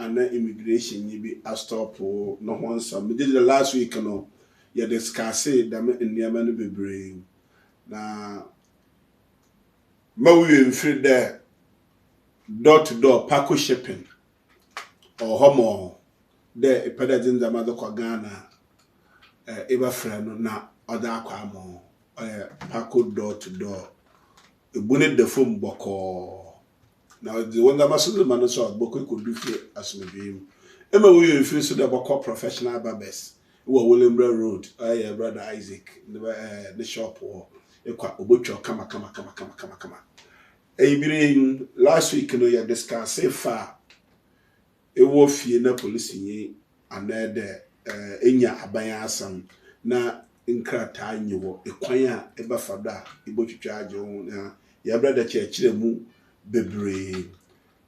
and immigration you be a stop or no one some. We did the last week, no. You discuss it, that in the man be brave. Now, we free there door to door, Paco shipping or homo. There, a pedagin the mother Ghana, ever friend, na other aquamo, Paco door to door. A bonnet the phone boko. Now, the one that must the man saw Boko could do as we dream. Emma, we refuse to the Boko professional barbers. Who are Williambra Road, brother Isaac, the shop or a butcher, come. Last week, you discussed say far. A wolf ye na police ye, and there, Enya Abayasam, na inkrata you, a quaya, a bafada, a butcher charge on your brother church, bebre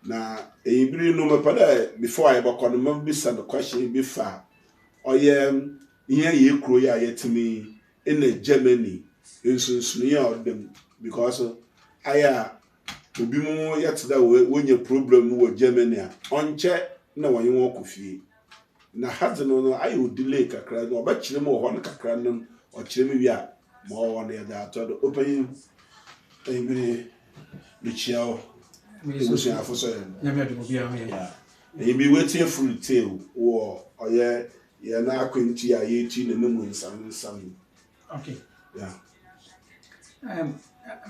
na ebiri no mapada before I back on the bisa the question be far oye ihe ye kro ya yetimi in Germany nsunsun ya odem because aya obi mu yet that when your problem wo Germany onche na wanye won kofie na had no I would delay kakra no ba kire mo ho no kakra no o kire me wi a mo won ya da to open ebiri lichiao so ya for so ya me do bia me ya e be waiting for the tail wo oye ya na akwenti ya yeti na mu nsam okay yeah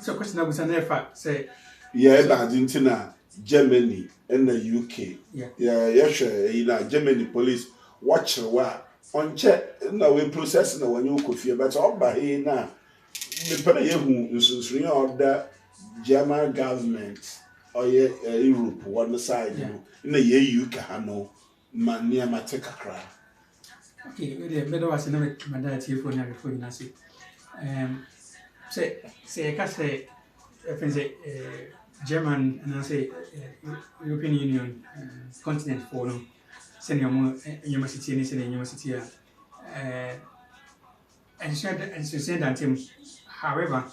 so question na gusa na fa say yeah ba Argentina Germany and the UK yeah sure Germany police watch wa on check na we process na wanyu kofie but oba he na me pere yehu nsunsun of the German government or Europe one side na ye UK ha no mania matekakra okay we do was na me mandate telephone na before you na say say ka say German and I say European Union continent for no senior university and senior university and she said that however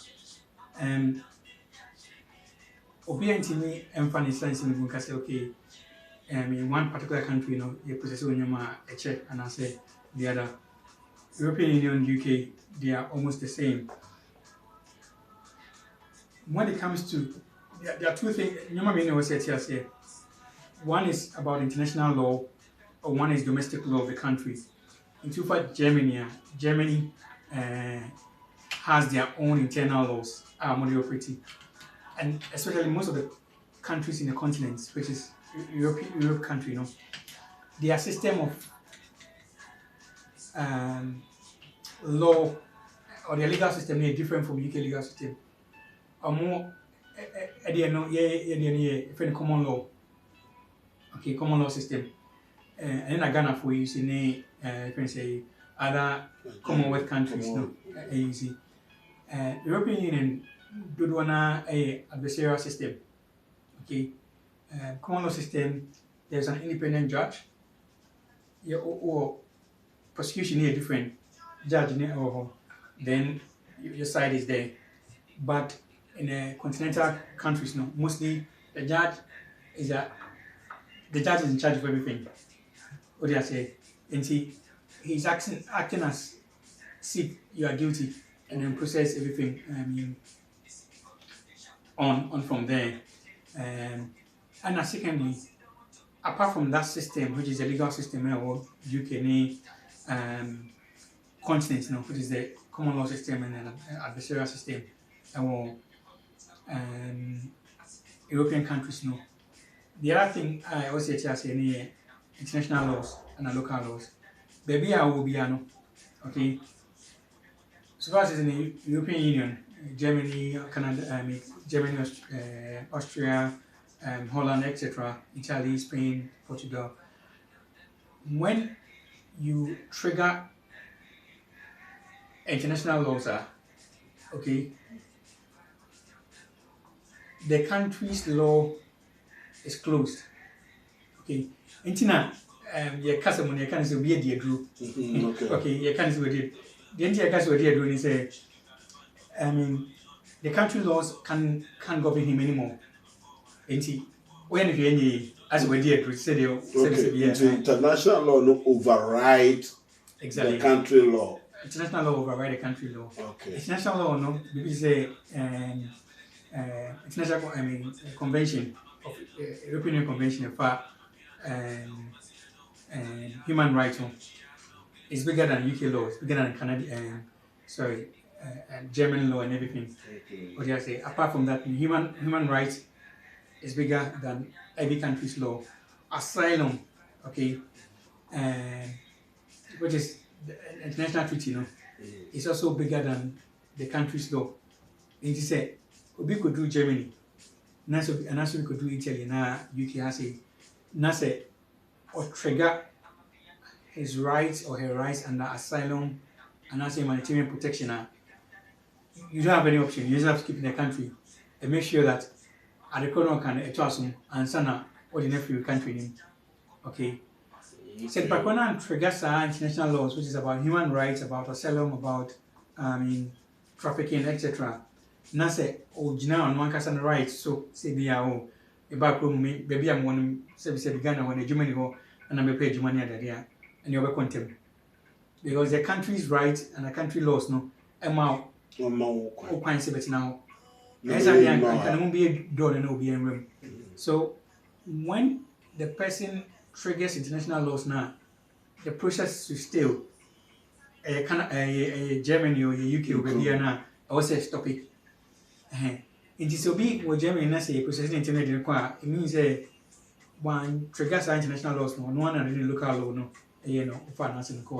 obviously me emphasize in the say okay in one particular country you know you process when you a check and I say the other European Union UK they are almost the same when it comes to there are two things. One is about international law, or one is domestic law of the country. In so far, Germany has their own internal laws, and especially most of the countries in the continent, which is Europe country, you know, their system of law or their legal system is different from UK legal system. Or more. Common law. Okay, common law system. And in Ghana for you see you can say other Commonwealth countries, no, easy. European Union do wanna a adversarial system. Okay, common law system. There's an independent judge. Or prosecution here different judge. Then your side is there, but in continental countries, no, mostly the judge is in charge of everything. What do I say? And he's acting as see you are guilty and then process everything on from there. And secondly, apart from that system, which is the legal system or UK continents, no, which is the common law system and then adversarial system, European countries, no. The other thing I also say international laws and local laws. Baby, I will be okay. So far as in the European Union, Germany, Canada, Germany, Austria, Holland, etc., Italy, Spain, Portugal. When you trigger international laws, okay. The country's law is closed. Okay. Intina, your cousin, you can't say we are group. Okay, you can't say we did. The entire case we are doing is the country laws can't govern him anymore. When you as we did, we said international law no override exactly the country law. International law override the country law. Okay. International law, no, maybe say international, convention of European Convention for human rights. It's bigger than UK law. It's bigger than Canadian. German law and everything. Okay. What do I say? Apart from that, human rights is bigger than every country's law. Asylum, okay, which is the international treaty, is also bigger than the country's law. And he said, we could do Germany, and also we could do Italy. Now UK has a, say, or trigger his rights or her rights under asylum and also humanitarian protection. You don't have any option. You just have to keep in the country and make sure that at the corner can and sana or the nephew country name. Okay. So Pakona triggers international laws, which is about human rights, about asylum, about trafficking, etc. Now say, oh, Gina and one person rights, so say be our back room, baby, I'm one say Ghana when the Germany go and I'm a pay Germany at there and you're contempt. Because the country's rights and the country laws no amount now. So when the person triggers international laws now, the process is still Germany or UK or maybe now I will say stop it. It is so big what Germany now say processing internet it means one triggers international laws no one and the local law no finance in the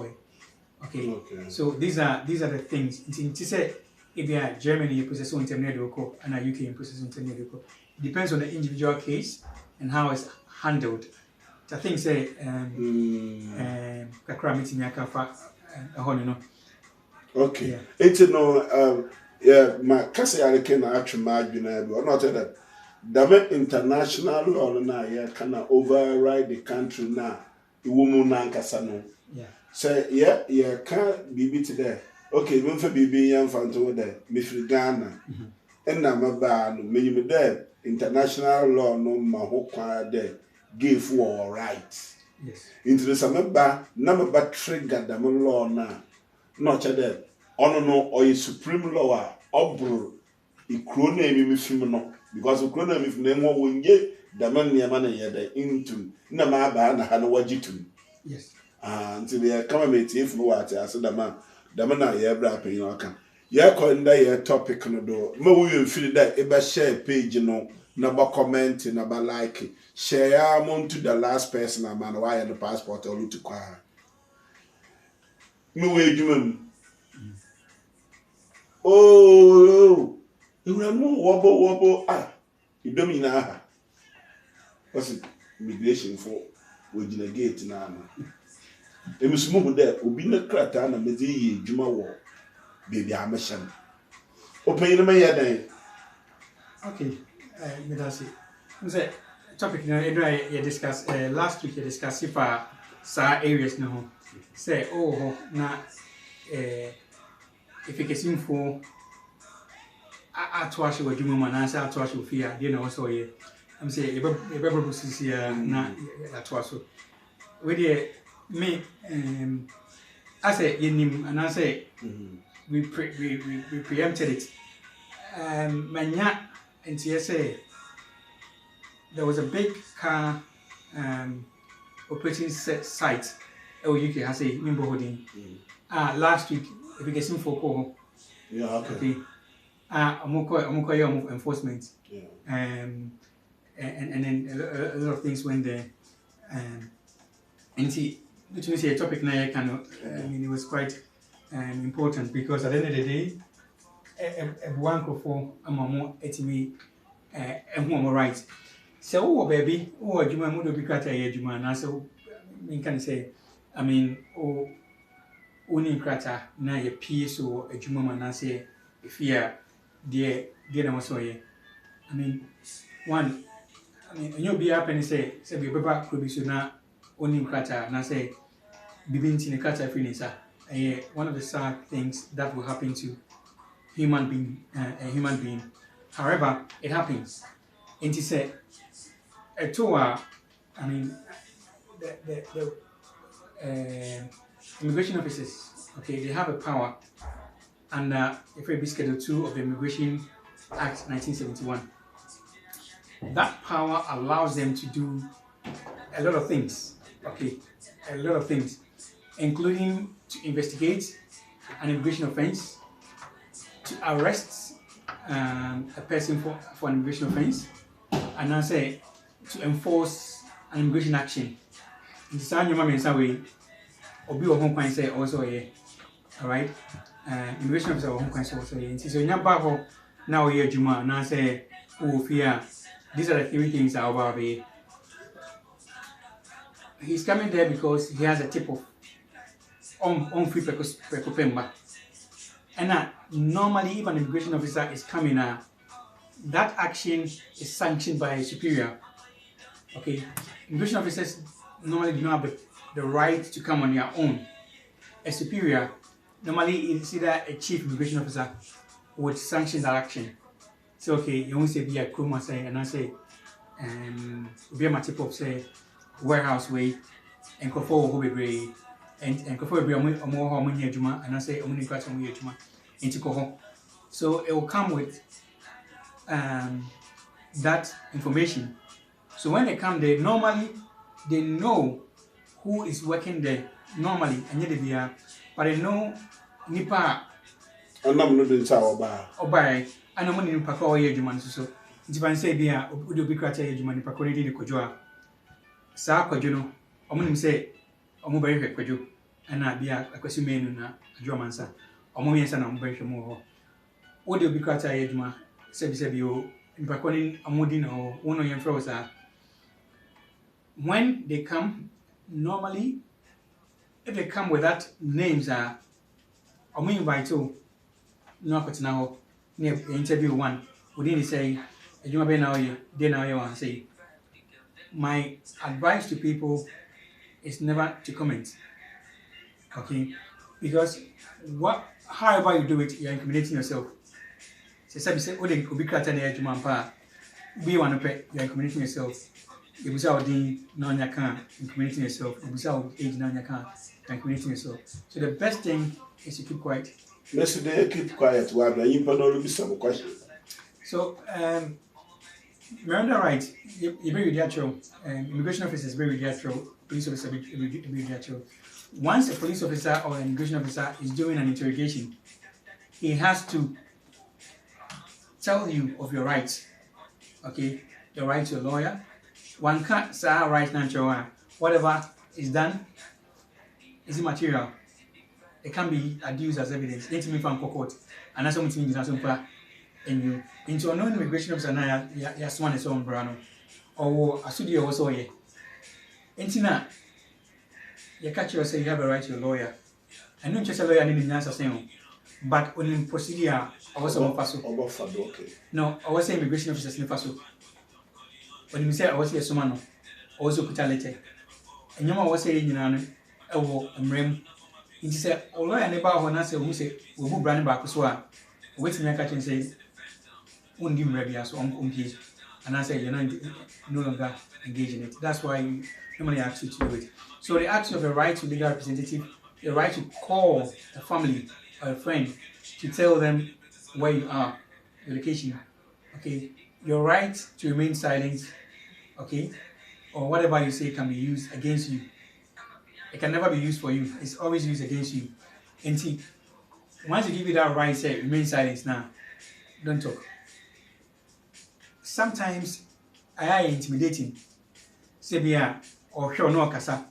Okay. So these are the things. It say if you are Germany you process internet or and UK you process internet or it depends on the individual case and how it's handled. I think say kakra meeting me akafa okay. Yeah. It's my kase yare ken na atwe ma adwena bi or not that the international law na ya can override the country na iwomu na nkasa no. Yeah. Say can bibi today. Okay, even for bibi yan fanto there me free Ghana. And na maba no me there international law no ma ho kwa there give for rights. Yes. Into the sameba na maba trigger the law na not that no or supreme law obro ikro na emi mefim no because ikro na mefim na enwo wonye the man niama na yede into na ma ba na ha no wagitum. Yes. Until they come and meet if no what I said the man na ye bra pen you can. Ye ko nda ye topic no do. Ma we feel that e ba share page no na ba comment na ba like share am to the last person man why the passport or to kwa. Me we dwuma. Oh, you know wobo you don't mean what's it immigration for we gina gate na no. Emusumu de obi na krata na mezi yi dwuma wo baby ameshan open na me yadan. Okay, me that's it. Say topic na you discuss last week you discuss if sa areas no say na if you can for atwash we dwuma ma na say atwash we fear dey na also here I'm say e be process here na atwash we dey me I say yenim and I say we preempted it. Manya and say there was a big car operating site UK has a neighborhood last week if you get some for call. Yeah, okay. I'm enforcement. Yeah. And then a lot of things went there. And see, which means a topic now it was quite important because at the end of the day, one for a more etimi and more right. So, baby, you might be crata, you man. So, can say, only crata, now your piece or a juma, and I say, if you are dear, also here. You'll be up and say, we back could be soon only crata, and I say, Bibinti in a crata finisher. One of the sad things that will happen to a human being. However, it happens. And he said, a tour I mean, the immigration officers, okay, they have a power under FAB Schedule 2 of the Immigration Act 1971. That power allows them to do a lot of things, okay, a lot of things, including to investigate an immigration offense, to arrest a person for an immigration offense, and I say to enforce an immigration action. In the same way, obi wɔ ho kwan sɛ also ɔyɛ, alright, immigration officer wɔ ho kwan sɛ also ɔyɛ. Nti sɛ ɔnya ba hɔ na ɔyɛ adwuma na sɛ ɔwɔ fie a, these are the three things that ɔba ɔbɛyɛ. He's coming there because he has a tip of on free prekopemba. And normally, if an immigration officer is coming, that action is sanctioned by a superior. Okay, immigration officers normally do not have the right to come on their own. A superior, normally it's either a chief immigration officer, would sanction that action. So okay, you won't say be a crew say, and I say, be a tip of say warehouse way, and control who be and control be a more harmony juma, and I say only got some juma into coho. So it will come with that information. So when they come there, normally they know who is working there normally, and yet they be but they know nipa. And I'm not doing so Obai, and I'm only nipa ko ye juma so. Nti say be a odo bi krata ye juma nipa ko ni kojo a. Saa kojo no, omo nim say omo bari hwe kojo, ana bia akwasi menu na adwo mansa. Omo yensa na omo bari hwe mo ho. Odo bi krata ye juma, se bi o nipa ko ni amodi na o wono yen fro sa. When they come, normally, if they come with that names are, I'm invite you. No, but now, near interview one, we didn't say, you may now you, then I want to say, my advice to people is never to comment, okay? Because however you do it, you're incriminating yourself. Say, oh, they could be cutting the edge of my pa. Be one of it, you're incriminating yourself. You was out the non can incriminating yourself. You was out age non can incriminating yourself. So the best thing is to keep quiet. Yesterday, keep quiet. Why? You can some question. So, Miranda right, you be with the immigration officers be with the police officer be with the Once a police officer or an immigration officer is doing an interrogation, he has to tell you of your rights. Okay, your right to a lawyer. One can't say right now, whatever is done is immaterial. It can be adduced as evidence. Let me from court, and that's something you have and you into a non-immigration officer now, yes, one is on Brano or a studio also here. Intina, you catch yourself, you have a right to a lawyer. And not just a lawyer in the answer saying, but on in procedure, I was on Faso. No, I was saying immigration officers in Faso. When you say I was here, someone also put a letter. And you was saying, you know, oh, Mrem. He said, although I never want to say, who say, we will brand back as well. Wait till I catch and say, only maybe as on here. And I say, you're not no longer engaged in it. That's why you normally ask you to do it. So they ask you of a right to legal representative, the right to call a family or a friend to tell them where you are, your location. Okay, your right to remain silent. Okay, or whatever you say can be used against you. It can never be used for you. It's always used against you. And see, once you give you that right, say remain silent now. Don't talk. Sometimes I am intimidating. Say be or show no kasa.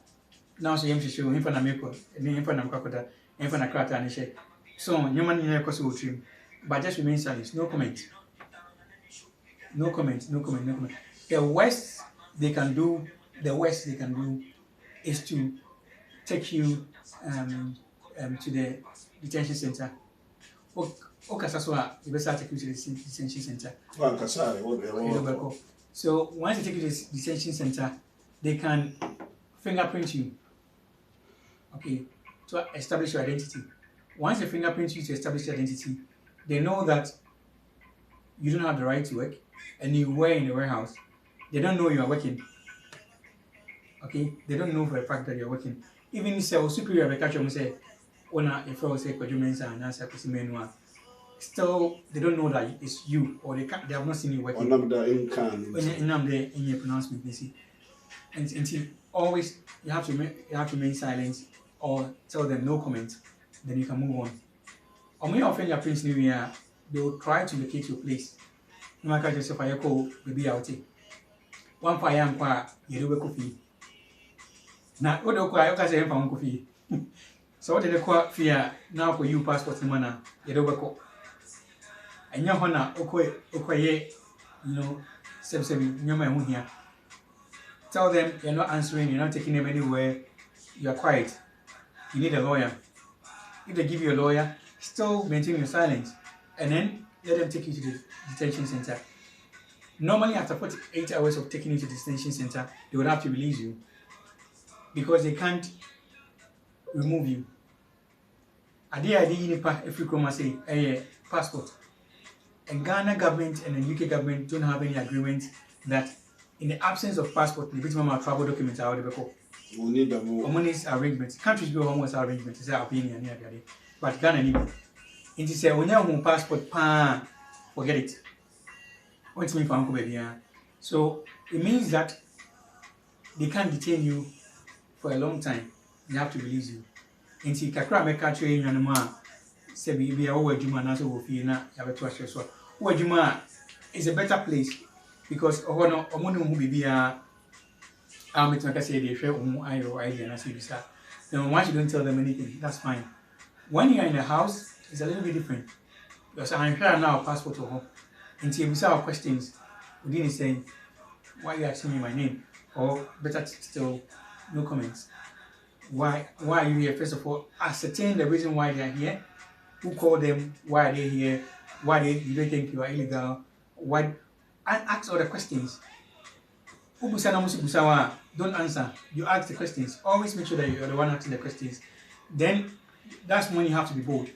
Now so you show him for na meko, him for na mkakoda, him for na krata and share. So you man here cause will trim. But just remain silent. No comment. No comment. No comment. No comment. The worst they can do is to take you to the detention center. You better take you to the detention center. So once they take you to the detention center, they can fingerprint you. Okay, to establish your identity. Once they fingerprint you to establish your identity, they know that you don't have the right to work and you were in the warehouse. They don't know you are working. Okay, they don't know for a fact that you're working. Even if your superior will catch you and say, "Ona, if I say Kwajumensa and answer Kusimenwa," still they don't know that it's you, or they have not seen you working. In your pronouncement, you see, and until always you have to remain silent or tell them no comment, then you can move on. Or when you offend your prince new year, they will try to locate your place. No matter just if I call baby out. One fire and qua you do a coffee. Now, what do I say from coffee? So what did the court fear now for you passport in manner? You do a cook. And your honor, okay, you know, seven, your man here. Tell them you're not answering, you're not taking them anywhere, you're quiet. You need a lawyer. If they give you a lawyer, still maintain your silence. And then let them take you to the detention center. Normally, after 48 hours of taking you to the detention center, they would have to release you because they can't remove you. Idea if you come and say a passport. And Ghana government and the UK government don't have any agreement that in the absence of passport, the minimum travel documents are available. We need them more. Harmonious arrangements. Countries do harmonious arrangements. It's our opinion. But Ghana need. It is when you have passport, forget it. What's me for Uncle Baby? So it means that they can't detain you for a long time. They have to release you. And see, Kakra make a train and ma say be a over Juma na so wofi na ya beto ahwe so. Over Juma is a better place because ohono omo no bibia met make say they share omo idea na say bisa. Then once you don't tell them anything, that's fine. When you're in the house, it's a little bit different. Because I'm here now passport or home. And see bisa our questions. We didn't say why you asking me my name or better still no comments. Why are you here? First of all, ascertain the reason why they are here. Who called them? Why are they here? Why do they think you are illegal? Why? And ask all the questions. Don't answer. You ask the questions. Always make sure that you're the one asking the questions. Then that's when you have to be bold.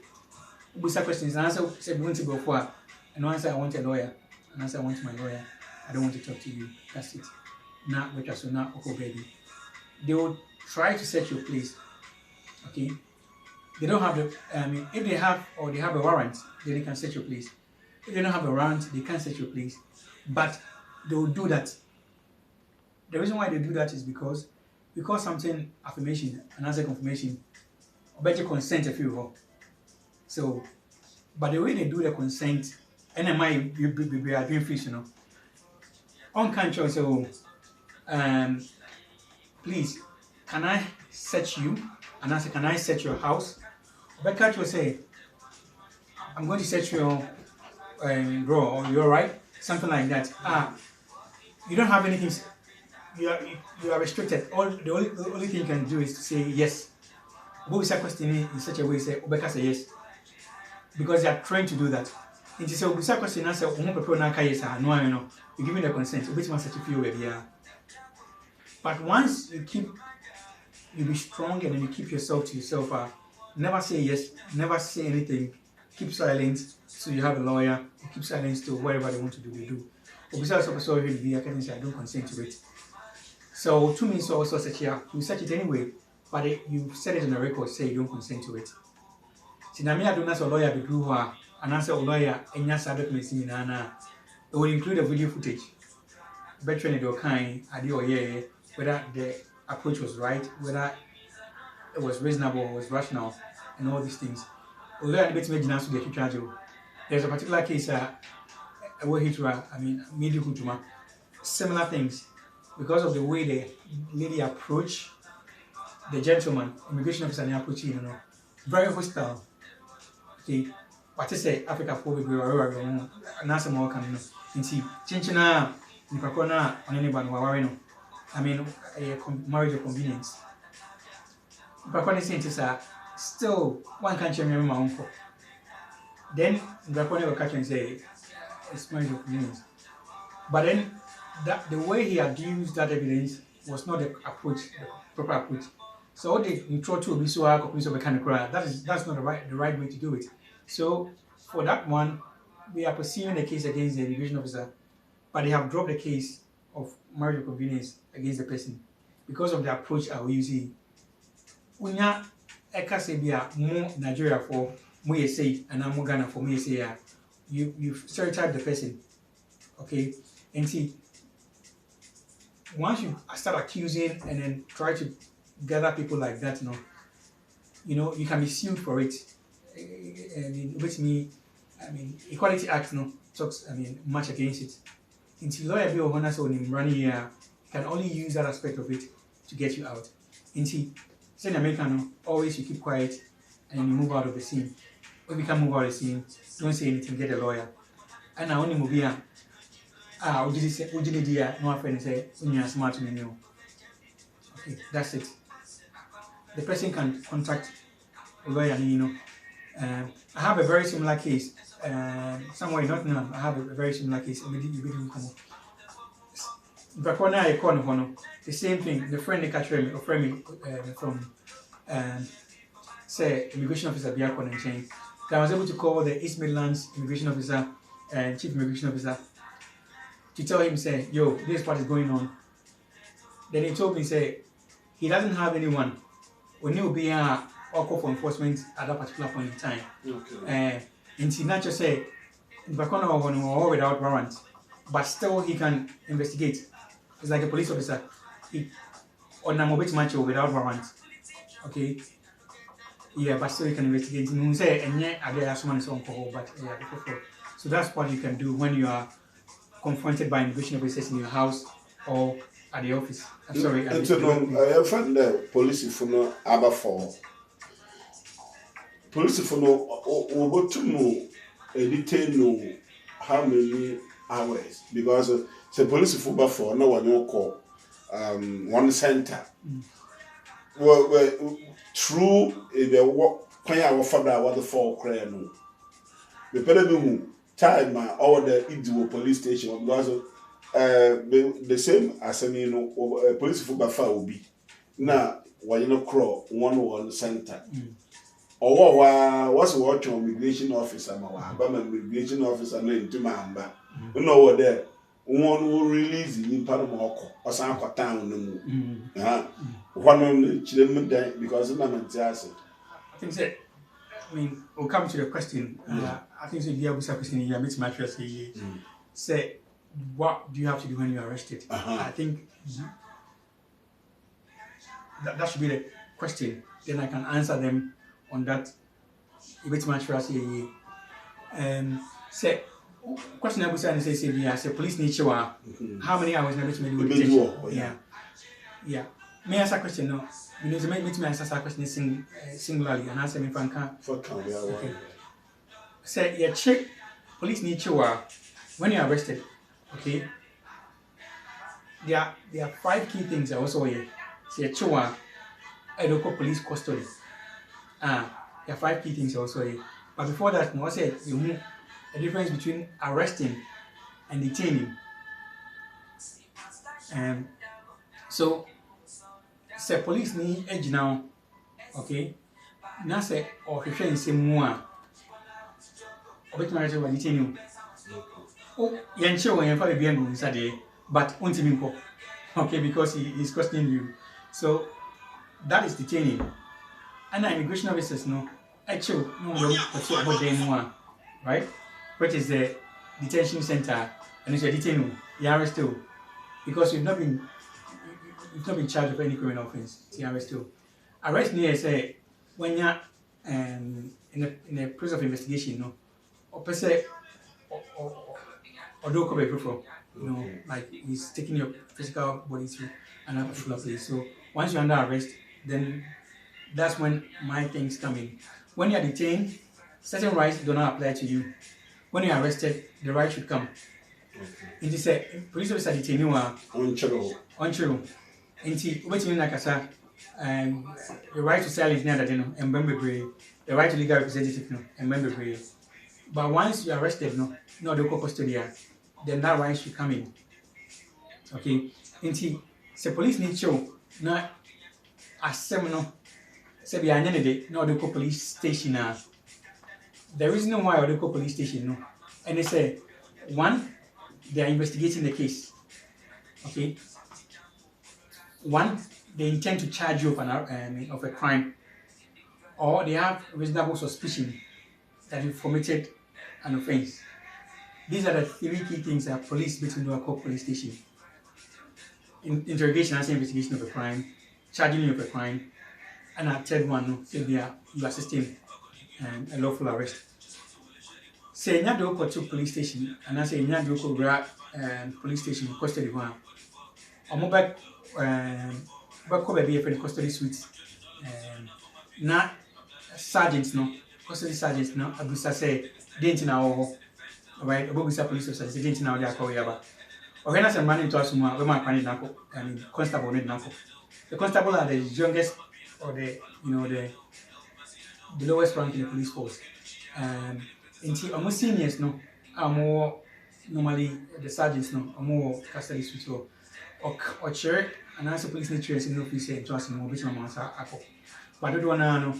Questions and answer. Say we want to go for. And answer I want a lawyer. And answer I want my lawyer. I don't want to talk to you. That's it. Now, which are so now, okay, baby. They will try to set your place. Okay, they don't have the. If they have or they have a warrant, then they can set your place. If they don't have a warrant, they can't set your place. But they will do that. The reason why they do that is because something affirmation and answer confirmation, or better consent if you will. So, but the way they do the consent, NMI be are doing free, you know. On country, so please. Can I search you? And I say, can I search your house? Beckett will say, I'm going to search your drawer, or you're right, something like that. You don't have anything. You are restricted. The only thing you can do is to say yes. But we say question in such a way, say Obeka say yes, because they are trained to do that. And to say we say question answer, no, you give me the consent. Which one search you where But once you be strong and then you keep yourself to yourself. Never say yes, never say anything. Keep silent so you have a lawyer. You keep silent to whatever they want to do, they do. But besides, also, I can say I don't consent to it. So, 2 minutes also such here. You search it anyway, but you set it on the record, say you don't consent to it. Sinamia do not a lawyer be grew and answer a lawyer and yes, I don't listen. It will include a video footage. Veteran of kind, idea or yeah, whether the approach was right, whether it was reasonable, was rational, and all these things. Although I debate imagine to get charge. There's a particular case where Midi Hutuma, similar things, because of the way the lady approached the gentleman, immigration officer, and approaching, very hostile. Okay, what I say, Africa for we were and answer more can see Chinchina, Nipakona, on anyone who are marriage or convenience. But is still one can't remember my uncle. Then the will catch and say it's marriage or convenience. But then the way he had used that evidence was not the approach, the proper approach. So they try to be so that's not the right way to do it. So for that one, we are pursuing the case against the immigration officer, but they have dropped the case of marriage or convenience against the person. because of the approach I will use. Unya eka se bia mo Nigeria for mo say and I'm Ghana for me say you stereotype the person. Okay? And see, once you start accusing and then try to gather people like that, you can be sued for it. I mean, with me, Equality Act talks much against it. Until lawyer be honest on him running here, can only use that aspect of it to get you out. Until say in America, always you keep quiet and you move out of the scene. If you can move out of the scene, don't say anything, get a lawyer. And I only move here. Would you say, no friend say, when you're smart, okay, that's it. The person can contact a lawyer, I have a very similar case. Somewhere in Nottingham, I have a very similar case. The same thing, the friend they catch me, a friend from say immigration officer Biakon and Chain. I was able to call the East Midlands immigration officer and chief immigration officer to tell him, say, yo, this is what is going on. Then he told me, say, he doesn't have anyone. When he will be or call for enforcement at that particular point in time. Okay. And he not just say, or without warrant, but still he can investigate. It's like a police officer. He on a mobile match without warrant. Okay. Yeah, but still you can investigate. You say, and yet I get someone is on call, but yeah, so that's what you can do when you are confronted by immigration officers in your house or at the office. I'm sorry. I found the police for Aber-Arthur. Police for over to know detain how many hours because the police for Aber-Arthur no one call one center. Well, true the work when I was father what the four cry no. The better time all the Idu police station because the same as police for Bafa will be now why you not crawl one center or what's what your immigration officer but my immigration officer no into my amba what there one will release in Panama or some town no one children because of my mentality. I think that we'll come to the question. I think the question here makes my first say, what do you have to do when you're arrested? I think that should be the question. Then I can answer them on that. It's my first say, question I would say, police need you. How many hours never to make detention? Yeah. May I ask a question now? You need to make me answer that question singularly and answer me if I can. Okay. Say, yeah, check. Police need you when you're arrested. Okay. There are 5 key things I also here. Say, chua, I don't call police custody. There are 5 key things also here. But before that, I said you move the difference between arresting and detaining. So. Say police need edge now, okay? Now say or if you say more, but my will detain you. Oh, you're sure when you're being inside but untimiko, okay, because he is questioning you. So that is detaining. And immigration officers no, actually no more, right? Which is the detention center, and it's a detaining, you arrest you because you've not been charged of any criminal offense. Arrest too. Arrest near say when you're in a process of investigation, or per se or do come from, like he's taking your physical body to another particular place. So once you're under arrest, then that's when my things come in. When you're detained, certain rights do not apply to you. When you're arrested, the right should come. It is a police officer detain you on Inti, waiting in Nakasa, the right to silence near that, and member the right to legal representative, and member. But once you're arrested, no the custodian, then that right should come in. Okay, Inti, the police need to not a seminal, say be an enemy, no the police station. The reason why the police station, no, and they say, 1, they are investigating the case. Okay. one, they intend to charge you of a crime, or they have reasonable suspicion that you've committed an offense. These are the three key things that police between the police station. Interrogation and investigation of a crime, charging you of a crime, and a third one, no, say you are assisting a lawful arrest. Say you go to police station, and I say you go to police station custody one. Or mobile back be a custody suite. Na sergeants no, custody sergeants no, abusa say didn't know. Right, abusa police officers didn't know they are called yaba. Or when I say man into asuma, we might find it and constable need nako. The constable are the youngest or the the lowest rank in the police force. Into almost seniors no are more normally the sergeants no are more custody suite or chair and answer police need to in the office and to us more bit of answer. But I don't know